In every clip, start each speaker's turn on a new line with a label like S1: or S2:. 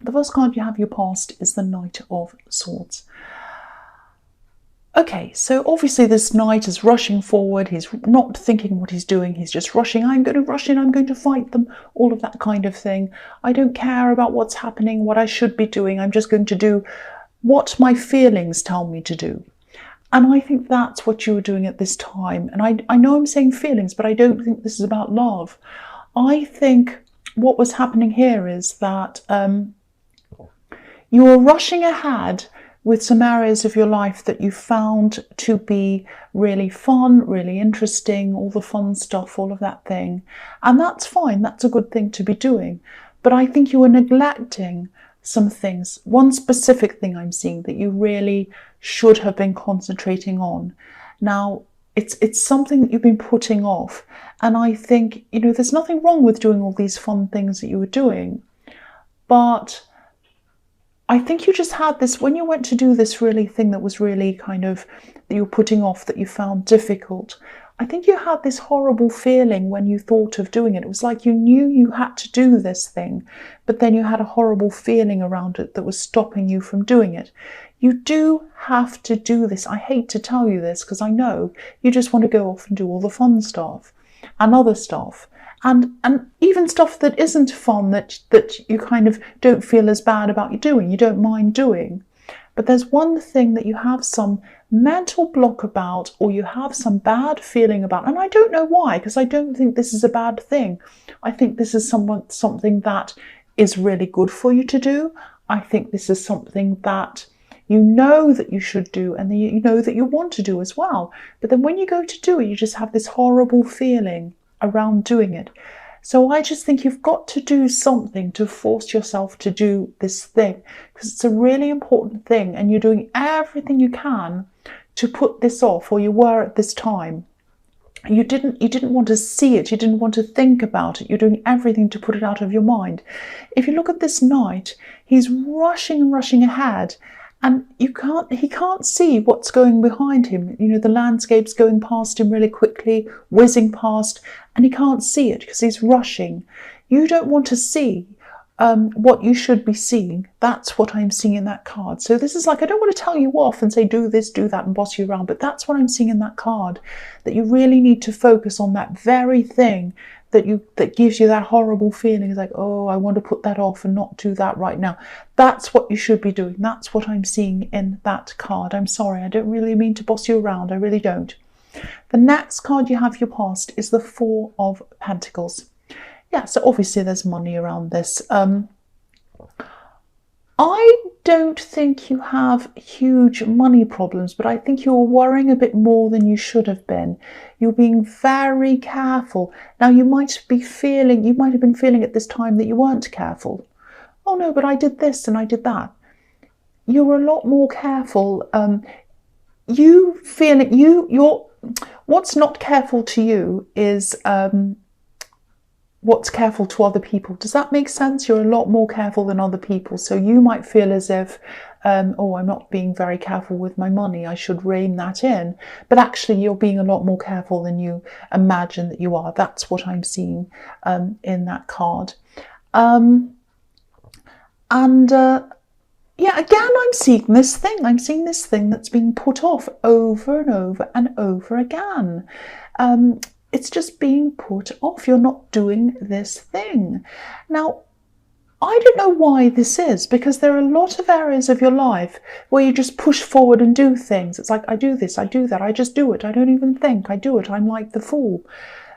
S1: The first card you have your past is the Knight of Swords. Okay, so obviously this knight is rushing forward. He's not thinking what he's doing. He's just rushing. I'm going to rush in. I'm going to fight them. All of that kind of thing. I don't care about what's happening, what I should be doing. I'm just going to do what my feelings tell me to do. And I think that's what you were doing at this time. And I know I'm saying feelings, but I don't think this is about love. I think what was happening here is that you were rushing ahead with some areas of your life that you found to be really fun, really interesting, all the fun stuff, all of that thing. And that's fine, that's a good thing to be doing. But I think you were neglecting some things. One specific thing I'm seeing that you really should have been concentrating on. Now, it's something that you've been putting off. And I think, there's nothing wrong with doing all these fun things that you were doing. But I think you just had this, when you went to do this really thing that was really kind of, that you were putting off, that you found difficult, I think you had this horrible feeling when you thought of doing it. It was like you knew you had to do this thing, but then you had a horrible feeling around it that was stopping you from doing it. You do have to do this. I hate to tell you this because I know you just want to go off and do all the fun stuff and other stuff. And even stuff that isn't fun, that you kind of don't feel as bad about you doing, you don't mind doing. But there's one thing that you have some mental block about, or you have some bad feeling about, and I don't know why, because I don't think this is a bad thing. I think this is something that is really good for you to do. I think this is something that you know that you should do, and you know that you want to do as well. But then when you go to do it, you just have this horrible feeling around doing it. So I just think you've got to do something to force yourself to do this thing, because it's a really important thing, and you're doing everything you can to put this off, or you were at this time. You didn't want to see it, you didn't want to think about it, you're doing everything to put it out of your mind. If you look at this knight, he's rushing and rushing ahead, and he can't see what's going behind him. The landscape's going past him really quickly, whizzing past, and he can't see it because he's rushing. You don't want to see what you should be seeing. That's what I'm seeing in that card. So this is like, I don't want to tell you off and say do this, do that, and boss you around, but that's what I'm seeing in that card, that you really need to focus on that very thing that gives you that horrible feeling. It's like, oh, I want to put that off and not do that right now. That's what you should be doing. That's what I'm seeing in that card. I'm sorry, I don't really mean to boss you around. I really don't. The next card you have your past is the Four of Pentacles. Yeah, so obviously there's money around this. I don't think you have huge money problems, but I think you're worrying a bit more than you should have been. You're being very careful. Now you might have been feeling at this time that you weren't careful. Oh no, but I did this and I did that. You're a lot more careful. What's not careful to you is what's careful to other people. Does that make sense? You're a lot more careful than other people. So you might feel as if, oh, I'm not being very careful with my money, I should rein that in. But actually you're being a lot more careful than you imagine that you are. That's what I'm seeing in that card. Yeah, again, I'm seeing this thing. I'm seeing this thing that's being put off over and over and over again. It's just being put off. You're not doing this thing. Now, I don't know why this is, because there are a lot of areas of your life where you just push forward and do things. It's like, I do this, I do that, I just do it. I don't even think, I do it. I'm like the fool.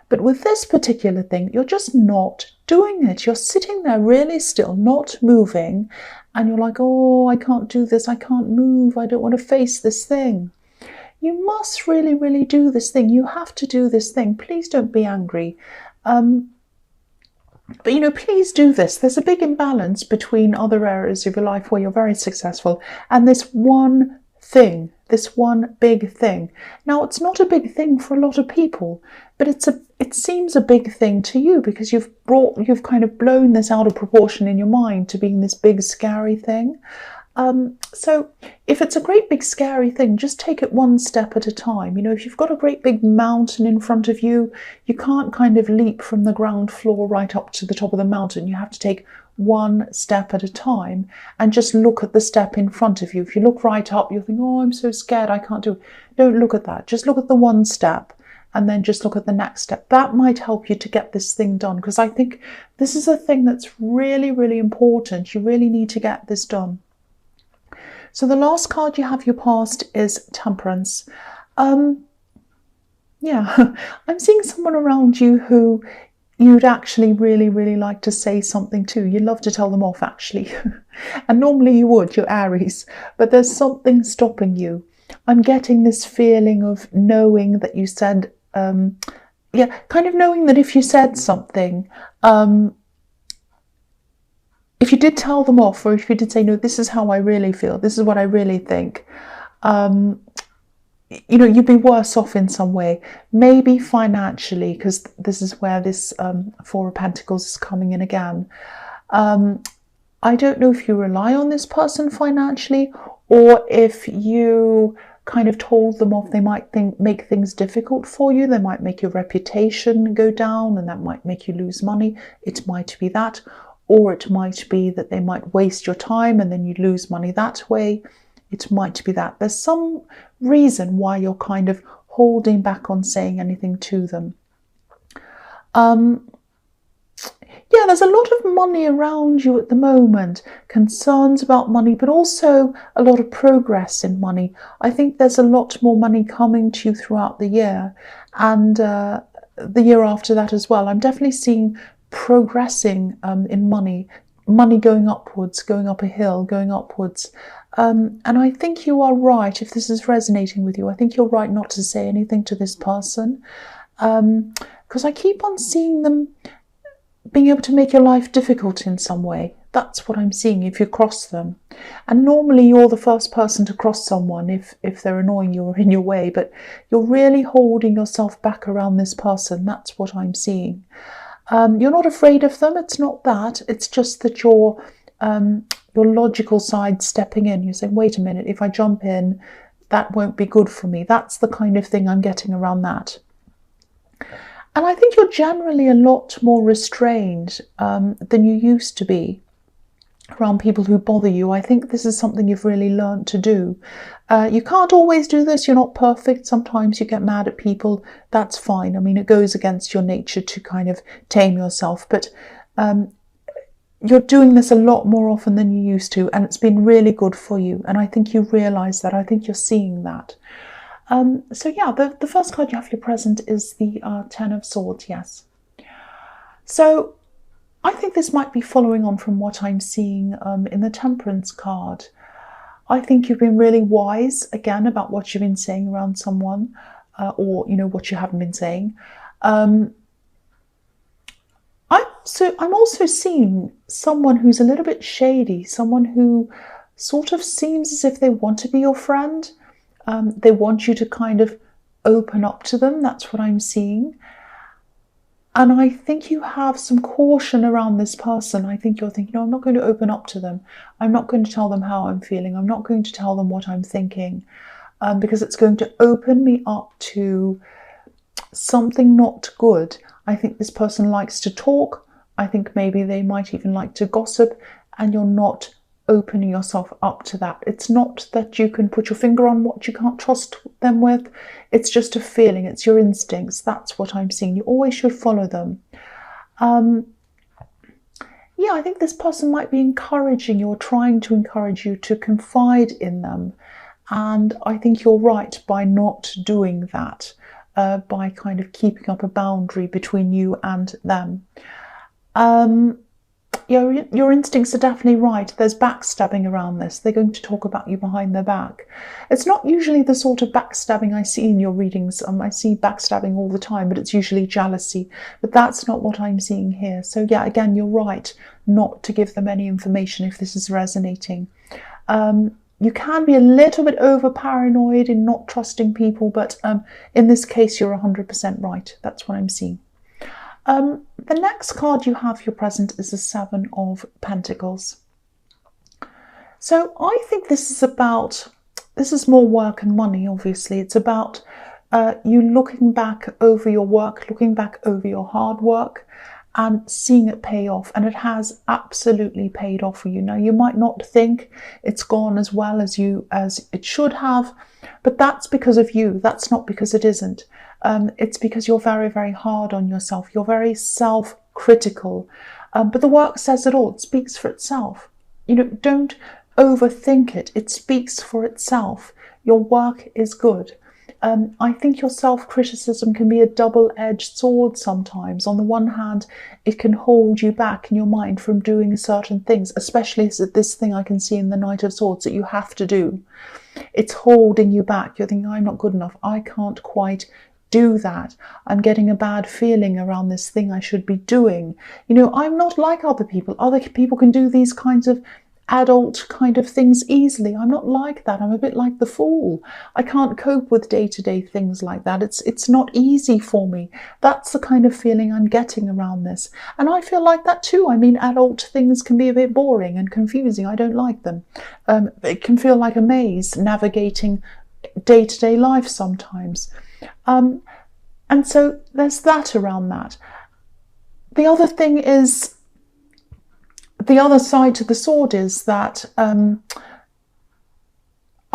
S1: But with this particular thing, you're just not doing it. You're sitting there really still, not moving. And you're like, oh, I can't do this. I can't move. I don't want to face this thing. You must really, really do this thing. You have to do this thing. Please don't be angry. But, please do this. There's a big imbalance between other areas of your life where you're very successful and this one thing, this one big thing. Now, it's not a big thing for a lot of people, but it seems a big thing to you because you've kind of blown this out of proportion in your mind to being this big, scary thing. So if it's a great big scary thing, just take it one step at a time. If you've got a great big mountain in front of you, you can't kind of leap from the ground floor right up to the top of the mountain. You have to take one step at a time and just look at the step in front of you. If you look right up, you'll think, oh, I'm so scared, I can't do it. Don't look at that. Just look at the one step and then just look at the next step. That might help you to get this thing done, because I think this is a thing that's really, really important. You really need to get this done. So the last card you have your past is Temperance. Yeah, I'm seeing someone around you who you'd actually really, really like to say something to. You'd love to tell them off, actually. And normally you would, you're Aries, but there's something stopping you. I'm getting this feeling of knowing that you said, kind of knowing that if you said something, if you did tell them off, or if you did say, no, this is how I really feel, this is what I really think, you'd be worse off in some way, maybe financially, because this is where this Four of Pentacles is coming in again. I don't know if you rely on this person financially, or if you kind of told them off, they might make things difficult for you. They might make your reputation go down, and that might make you lose money. It might be that, or it might be that they might waste your time and then you lose money that way. It might be that. There's some reason why you're kind of holding back on saying anything to them. Yeah, there's a lot of money around you at the moment, concerns about money, but also a lot of progress in money. I think there's a lot more money coming to you throughout the year, and the year after that as well. I'm definitely seeing progressing in money going upwards, going up a hill, going upwards. And I think you are right, if this is resonating with you, I think you're right not to say anything to this person, because I keep on seeing them being able to make your life difficult in some way. That's what I'm seeing if you cross them. And normally you're the first person to cross someone if they're annoying you or in your way, but you're really holding yourself back around this person. That's what I'm seeing. You're not afraid of them. It's not that. It's just that your logical side stepping in. You're saying, wait a minute, if I jump in, that won't be good for me. That's the kind of thing I'm getting around that. And I think you're generally a lot more restrained than you used to be around people who bother you. I think this is something you've really learned to do. You can't always do this. You're not perfect. Sometimes you get mad at people. That's fine. I mean, it goes against your nature to kind of tame yourself. But you're doing this a lot more often than you used to. And it's been really good for you. And I think you realise that. I think you're seeing that. So yeah, the first card you have your present is the Ten of Swords, yes. So I think this might be following on from what I'm seeing in the Temperance card. I think you've been really wise, again, about what you've been saying around someone, or, what you haven't been saying. I'm also seeing someone who's a little bit shady, someone who sort of seems as if they want to be your friend. They want you to kind of open up to them. That's what I'm seeing. And I think you have some caution around this person. I think you're thinking, no, I'm not going to open up to them. I'm not going to tell them how I'm feeling. I'm not going to tell them what I'm thinking, because it's going to open me up to something not good. I think this person likes to talk. I think maybe they might even like to gossip, and you're not opening yourself up to that. It's not that you can put your finger on what you can't trust them with. It's just a feeling. It's your instincts. That's what I'm seeing. You always should follow them. Yeah, I think this person might be encouraging you or trying to encourage you to confide in them. And I think you're right by not doing that, by kind of keeping up a boundary between you and them. Your instincts are definitely right. There's backstabbing around this. They're going to talk about you behind their back. It's not usually the sort of backstabbing I see in your readings. I see backstabbing all the time, but it's usually jealousy. But that's not what I'm seeing here. So yeah, again, you're right not to give them any information if this is resonating. You can be a little bit over paranoid in not trusting people, but in this case, you're 100% right. That's what I'm seeing. The next card you have your present is the Seven of Pentacles. So I think this is more work and money, obviously. It's about you looking back over your work, looking back over your hard work, and seeing it pay off. And it has absolutely paid off for you. Now, you might not think it's gone as well as it should have, but that's because of you. That's not because it isn't. It's because you're very, very hard on yourself. You're very self-critical. But the work says it all. It speaks for itself. Don't overthink it. It speaks for itself. Your work is good. I think your self-criticism can be a double-edged sword sometimes. On the one hand, it can hold you back in your mind from doing certain things, especially this thing I can see in the Knight of Swords that you have to do. It's holding you back. You're thinking, I'm not good enough. I can't quite do that. I'm getting a bad feeling around this thing I should be doing. I'm not like other people. Other people can do these kinds of adult kind of things easily. I'm not like that. I'm a bit like the fool. I can't cope with day-to-day things like that. It's not easy for me. That's the kind of feeling I'm getting around this. And I feel like that too. I mean, adult things can be a bit boring and confusing. I don't like them. It can feel like a maze navigating day-to-day life sometimes. And so there's that around that. The other thing is, the other side to the sword is that I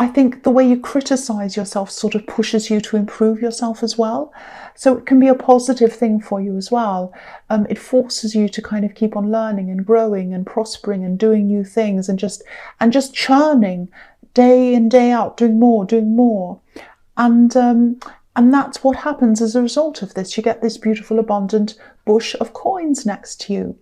S1: think the way you criticize yourself sort of pushes you to improve yourself as well. So it can be a positive thing for you as well. It forces you to kind of keep on learning and growing and prospering and doing new things and just churning day in, day out, doing more. And that's what happens as a result of this. You get this beautiful, abundant bush of coins next to you.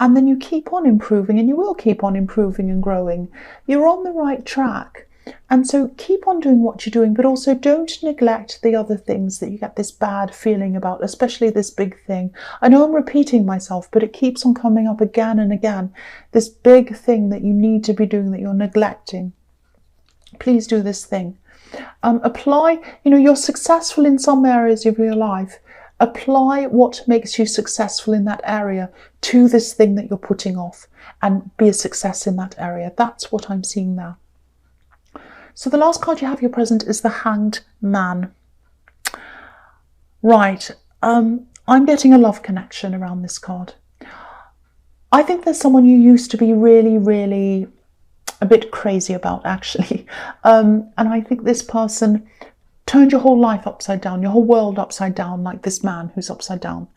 S1: And then you keep on improving, and you will keep on improving and growing. You're on the right track. And so keep on doing what you're doing, but also don't neglect the other things that you get this bad feeling about, especially this big thing. I know I'm repeating myself, but it keeps on coming up again and again. This big thing that you need to be doing that you're neglecting. Please do this thing. Apply, you're successful in some areas of your life. Apply what makes you successful in that area to this thing that you're putting off and be a success in that area. That's what I'm seeing there. So the last card you have your present is the Hanged Man. Right. I'm getting a love connection around this card. I think there's someone you used to be really, really a bit crazy about, actually. And I think this person turned your whole life upside down, your whole world upside down, like this man who's upside down.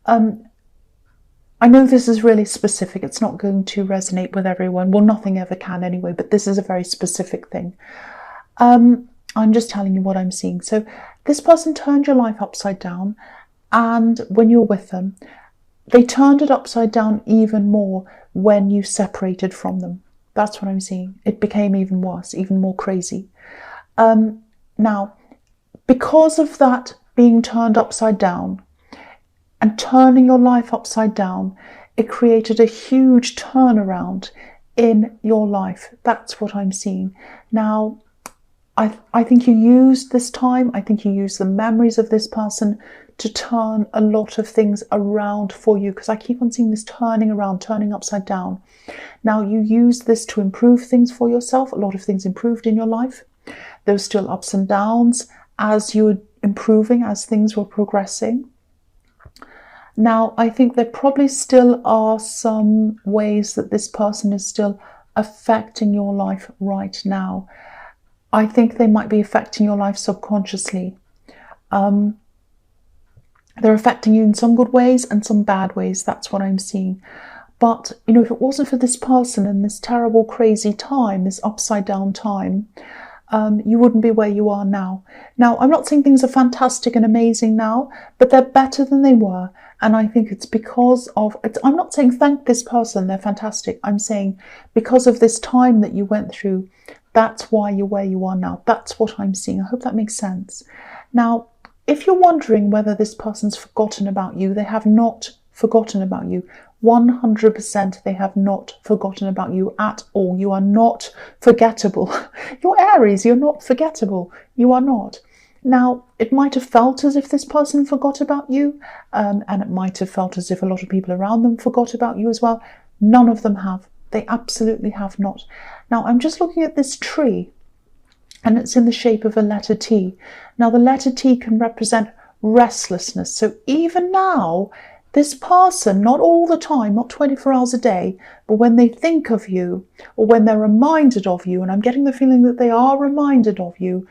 S1: I know this is really specific. It's not going to resonate with everyone. Well, nothing ever can anyway, but this is a very specific thing. I'm just telling you what I'm seeing. So this person turned your life upside down, and when you were with them, they turned it upside down even more when you separated from them. That's what I'm seeing. It became even worse, even more crazy. Now, because of that being turned upside down and turning your life upside down, it created a huge turnaround in your life. That's what I'm seeing. Now, I think you used this time, I think you used the memories of this person to turn a lot of things around for you, because I keep on seeing this turning around, turning upside down. Now, you used this to improve things for yourself. A lot of things improved in your life. There were still ups and downs as you were improving, as things were progressing. Now, I think there probably still are some ways that this person is still affecting your life right now. I think they might be affecting your life subconsciously. They're affecting you in some good ways and some bad ways. That's what I'm seeing. But, if it wasn't for this person and this terrible, crazy time, this upside down time, you wouldn't be where you are now. Now, I'm not saying things are fantastic and amazing now, but they're better than they were. And I think it's because of, I'm not saying thank this person, they're fantastic. I'm saying because of this time that you went through, that's why you're where you are now. That's what I'm seeing. I hope that makes sense. Now, if you're wondering whether this person's forgotten about you, they have not forgotten about you. 100% they have not forgotten about you at all. You are not forgettable. You're Aries, you're not forgettable. You are not. Now, it might have felt as if this person forgot about you, and it might have felt as if a lot of people around them forgot about you as well. None of them have. They absolutely have not. Now, I'm just looking at this tree, and it's in the shape of a letter T. Now, the letter T can represent restlessness. So even now, This person, not all the time, not 24 hours a day, but when they think of you or when they're reminded of you, and I'm getting the feeling that they are reminded of you,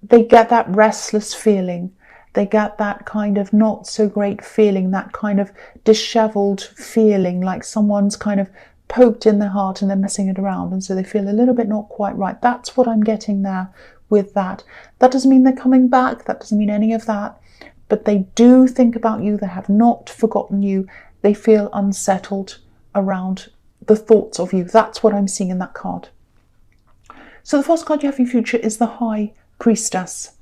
S1: they get that restless feeling. They get that kind of not so great feeling, that kind of disheveled feeling, like someone's kind of poked in their heart and they're messing it around. And so they feel a little bit not quite right. That's what I'm getting there with that. That doesn't mean they're coming back. That doesn't mean any of that. But they do think about you. They have not forgotten you. They feel unsettled around the thoughts of you. That's what I'm seeing in that card. So the first card you have for your future is the High Priestess.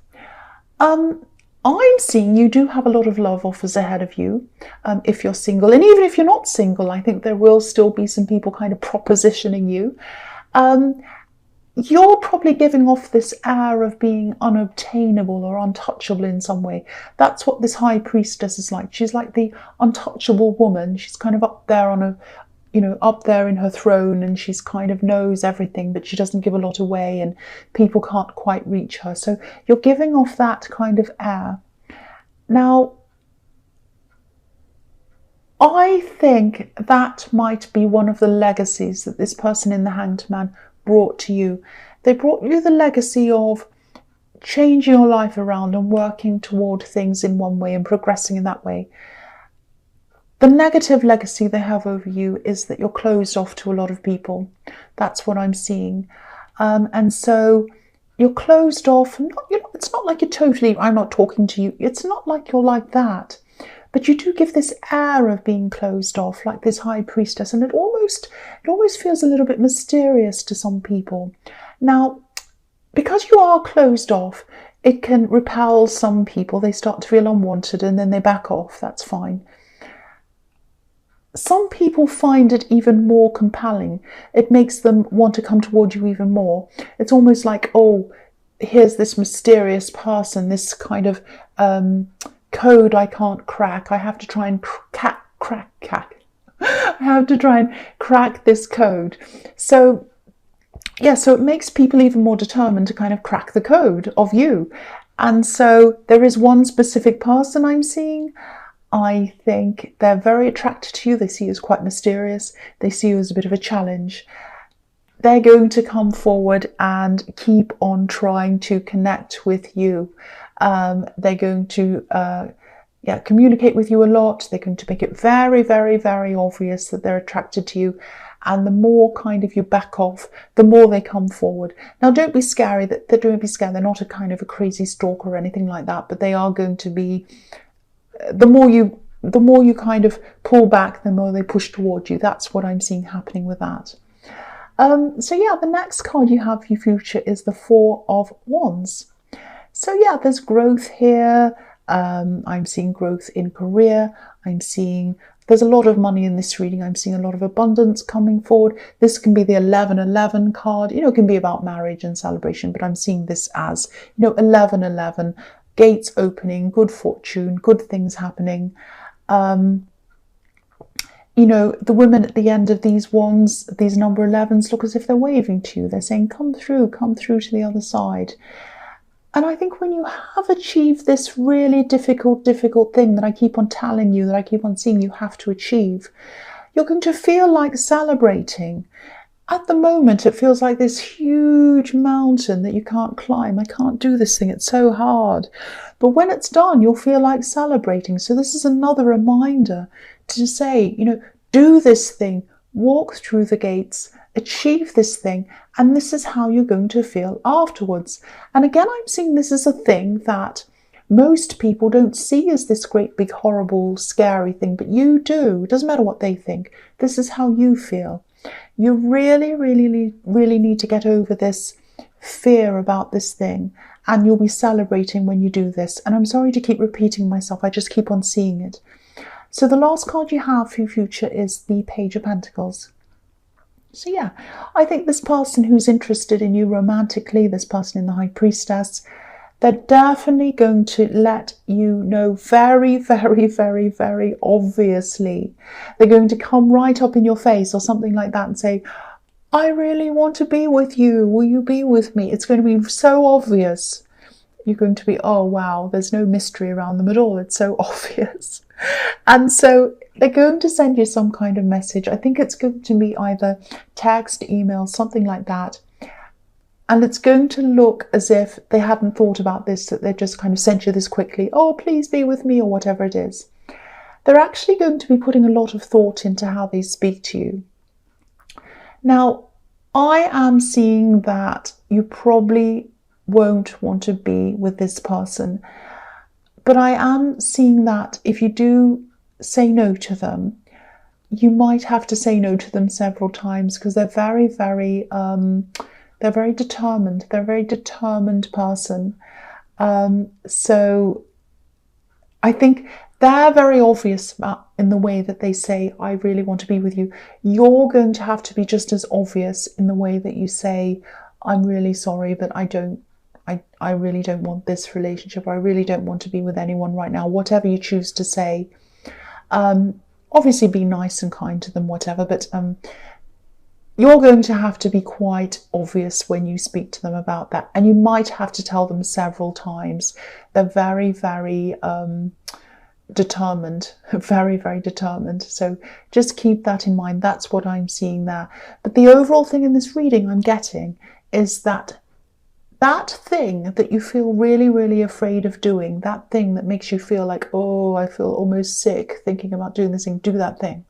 S1: I'm seeing you do have a lot of love offers ahead of you if you're single. And even if you're not single, I think there will still be some people kind of propositioning you. You're probably giving off this air of being unobtainable or untouchable in some way. That's what this High Priestess is like. She's like the untouchable woman. She's kind of up there on a, up there in her throne, and she's kind of knows everything, but she doesn't give a lot away and people can't quite reach her. So you're giving off that kind of air. Now, I think that might be one of the legacies that this person in the Hanged Man brought to you. They brought you the legacy of changing your life around and working toward things in one way and progressing in that way. The negative legacy they have over you is that you're closed off to a lot of people. That's what I'm seeing. And so you're closed off. It's not like you're totally, I'm not talking to you. It's not like you're like that. But you do give this air of being closed off, like this High Priestess, and it almost feels a little bit mysterious to some people. Now, because you are closed off, it can repel some people. They start to feel unwanted and then they back off. That's fine. Some people find it even more compelling. It makes them want to come toward you even more. It's almost like, oh, here's this mysterious person, this kind of code I can't crack. I have to try and crack. I have to try and crack this code. So yeah, so it makes people even more determined to kind of crack the code of you. And so there is one specific person I'm seeing. I think they're very attracted to you. They see you as quite mysterious. They see you as a bit of a challenge. They're going to come forward and keep on trying to connect with you. They're going to communicate with you a lot. They're going to make it very, very, very obvious that they're attracted to you. And the more kind of you back off, the more they come forward. Now, don't be scary. Don't be scared. They're not a kind of a crazy stalker or anything like that. But they are going to be. The more you kind of pull back, the more they push toward you. That's what I'm seeing happening with that. So yeah, the next card you have for your future is the Four of Wands. So yeah, there's growth here. I'm seeing growth in career. There's a lot of money in this reading. I'm seeing a lot of abundance coming forward. This can be the 1111 card. It can be about marriage and celebration, but I'm seeing this as, 1111. Gates opening, good fortune, good things happening. The women at the end of these wands, these number 11s, look as if they're waving to you. They're saying, come through to the other side. And I think when you have achieved this really difficult thing that I keep on telling you, that I keep on seeing you have to achieve, you're going to feel like celebrating. At the moment, it feels like this huge mountain that you can't climb. I can't do this thing. It's so hard. But when it's done, you'll feel like celebrating. So this is another reminder to say, do this thing, walk through the gates, achieve this thing, and this is how you're going to feel afterwards. And again, I'm seeing this as a thing that most people don't see as this great, big, horrible, scary thing, but you do. It doesn't matter what they think. This is how you feel. You really, really, really need to get over this fear about this thing, and you'll be celebrating when you do this. And I'm sorry to keep repeating myself. I just keep on seeing it. So the last card you have for your future is the Page of Pentacles. So yeah, I think this person who's interested in you romantically, this person in the High Priestess, they're definitely going to let you know very, very, very, very obviously. They're going to come right up in your face or something like that and say, I really want to be with you. Will you be with me? It's going to be so obvious. you're going to be, oh wow, there's no mystery around them at all. It's so obvious. And so they're going to send you some kind of message. I think it's going to be either text, email, something like that. And it's going to look as if they hadn't thought about this, that they just kind of sent you this quickly. Oh, please be with me, or whatever it is. They're actually going to be putting a lot of thought into how they speak to you. Now, I am seeing that you probably won't want to be with this person, but I am seeing that if you do say no to them, you might have to say no to them several times, because they're very, very, they're very determined. They're a very determined person. So I think they're very obvious in the way that they say, I really want to be with you. You're going to have to be just as obvious in the way that you say, I'm really sorry, but I really don't want this relationship. I really don't want to be with anyone right now. Whatever you choose to say. Obviously be nice and kind to them, whatever, but you're going to have to be quite obvious when you speak to them about that. And you might have to tell them several times. They're very, very determined, very, very determined. So just keep that in mind. That's what I'm seeing there. But the overall thing in this reading I'm getting is that thing that you feel really, really afraid of doing, that thing that makes you feel like, oh, I feel almost sick thinking about doing this thing, do that thing.